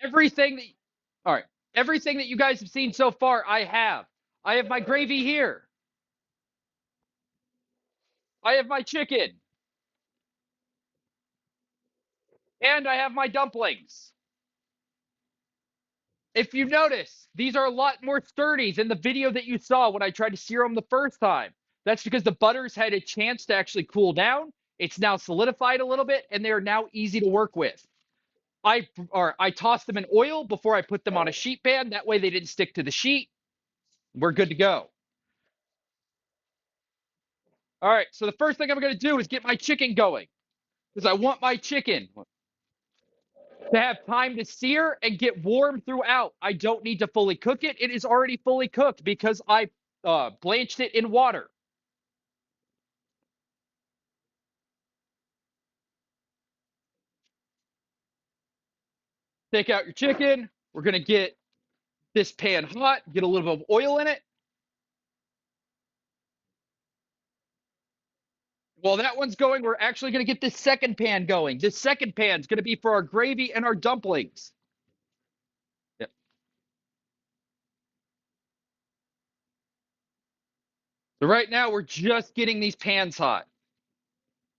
Everything that, all right, everything that you guys have seen so far, I have. I have my gravy here. I have my chicken, and I have my dumplings. If you notice, these are a lot more sturdy than the video that you saw when I tried to sear them the first time. That's because the butter's had a chance to actually cool down. It's now solidified a little bit, and they are now easy to work with. I tossed them in oil before I put them on a sheet pan. That way they didn't stick to the sheet. We're good to go. All right, so the first thing I'm going to do is get my chicken going because I want my chicken to have time to sear and get warm throughout. I don't need to fully cook it. It is already fully cooked because I blanched it in water. Take out your chicken. We're going to get this pan hot, get a little bit of oil in it. While that one's going, we're actually going to get this second pan going. This second pan is going to be for our gravy and our dumplings. Yep. So right now, we're just getting these pans hot.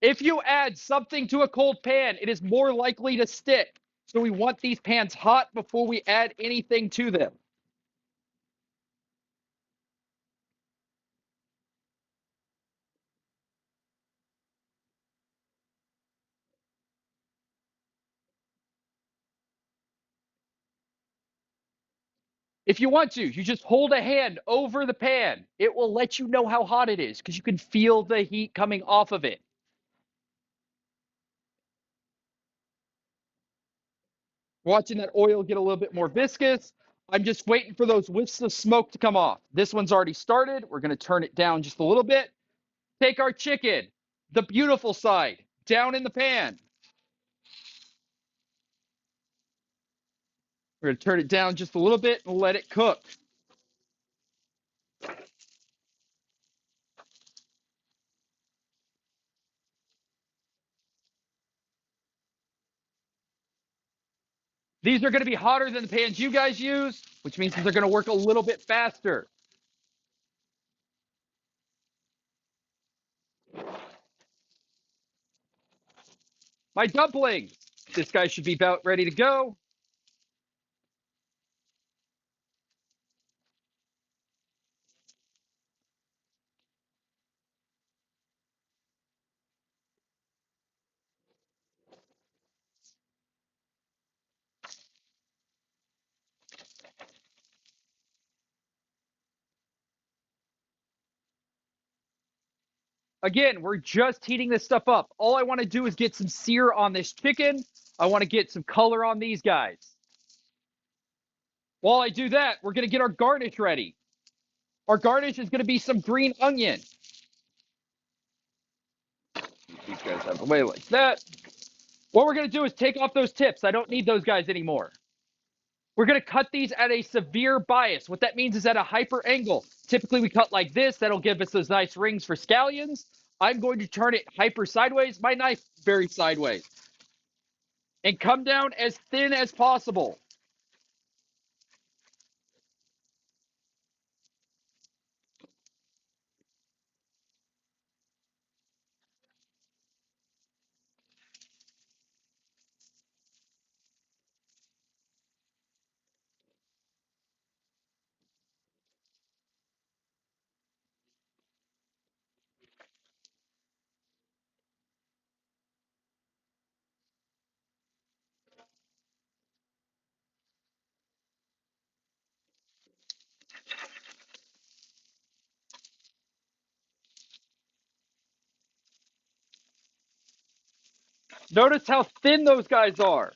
If you add something to a cold pan, it is more likely to stick. So we want these pans hot before we add anything to them. If you want to, you just hold a hand over the pan. It will let you know how hot it is because you can feel the heat coming off of it. Watching that oil get a little bit more viscous. I'm just waiting for those whiffs of smoke to come off. This one's already started. We're going to turn it down just a little bit. Take our chicken, the beautiful side, down in the pan. We're going to turn it down just a little bit and let it cook. These are going to be hotter than the pans you guys use, which means they're going to work a little bit faster. My dumplings. This guy should be about ready to go. Again, we're just heating this stuff up. All I want to do is get some sear on this chicken. I want to get some color on these guys. While I do that, we're going to get our garnish ready. Our garnish is going to be some green onion. These guys out of the way like that. What we're going to do is take off those tips. I don't need those guys anymore. We're going to cut these at a severe bias. What that means is at a hyper angle. Typically, we cut like this. That'll give us those nice rings for scallions. I'm going to turn it hyper sideways. My knife very sideways. And come down as thin as possible. Notice how thin those guys are.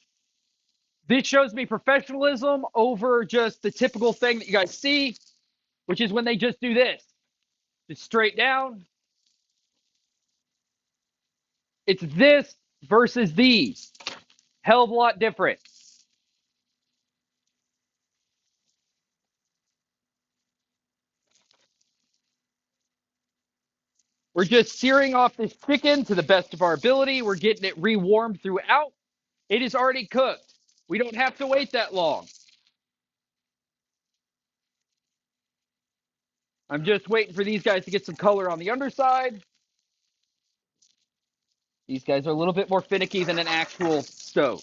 This shows me professionalism over just the typical thing that you guys see, which is when they just do this. Just straight down. It's this versus these. Hell of a lot different. We're just searing off this chicken to the best of our ability. We're getting it rewarmed throughout. It is already cooked. We don't have to wait that long. I'm just waiting for these guys to get some color on the underside. These guys are a little bit more finicky than an actual stove.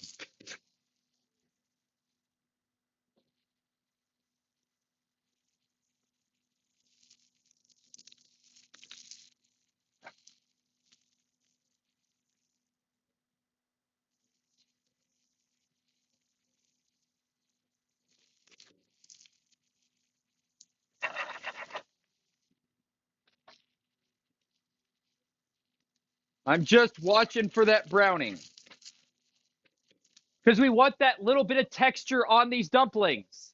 I'm just watching for that browning. Because we want that little bit of texture on these dumplings.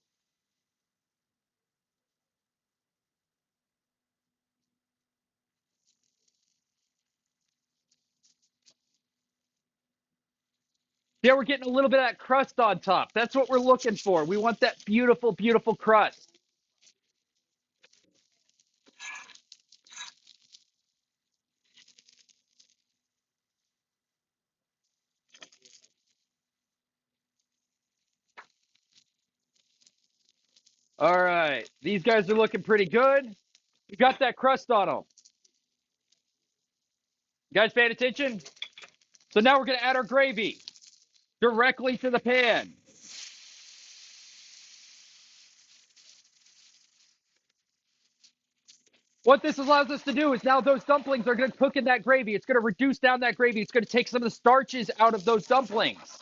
Yeah, we're getting a little bit of that crust on top. That's what we're looking for. We want that beautiful, beautiful crust. All right. These guys are looking pretty good. We got that crust on them. You guys paying attention? So now we're going to add our gravy directly to the pan. What this allows us to do is now those dumplings are going to cook in that gravy. It's going to reduce down that gravy. It's going to take some of the starches out of those dumplings.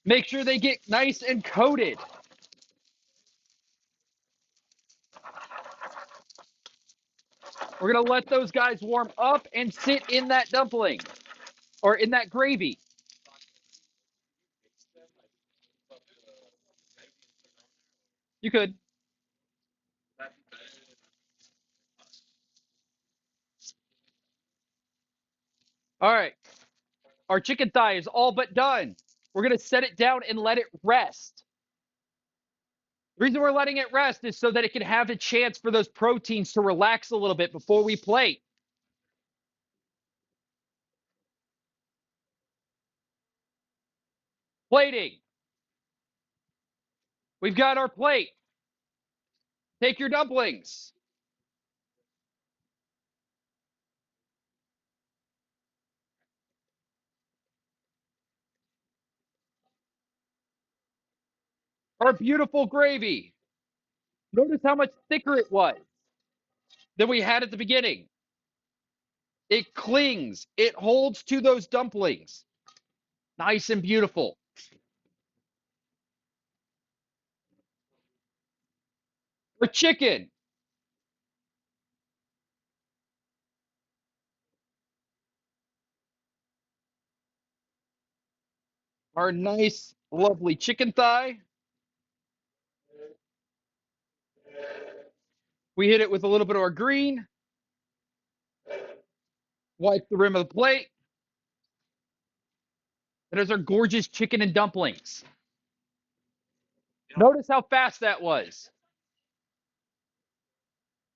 Make sure they get nice and coated. We're going to let those guys warm up and sit in that dumpling or in that gravy. You could. All right. Our chicken thigh is all but done. We're going to set it down and let it rest. The reason we're letting it rest is so that it can have a chance for those proteins to relax a little bit before we plate. Plating. We've got our plate. Take your dumplings. Our beautiful gravy. Notice how much thicker it was than we had at the beginning. It clings. It holds to those dumplings. Nice and beautiful. Our chicken. Our nice, lovely chicken thigh. We hit it with a little bit of our green. Wipe the rim of the plate. There's our gorgeous chicken and dumplings. Notice how fast that was.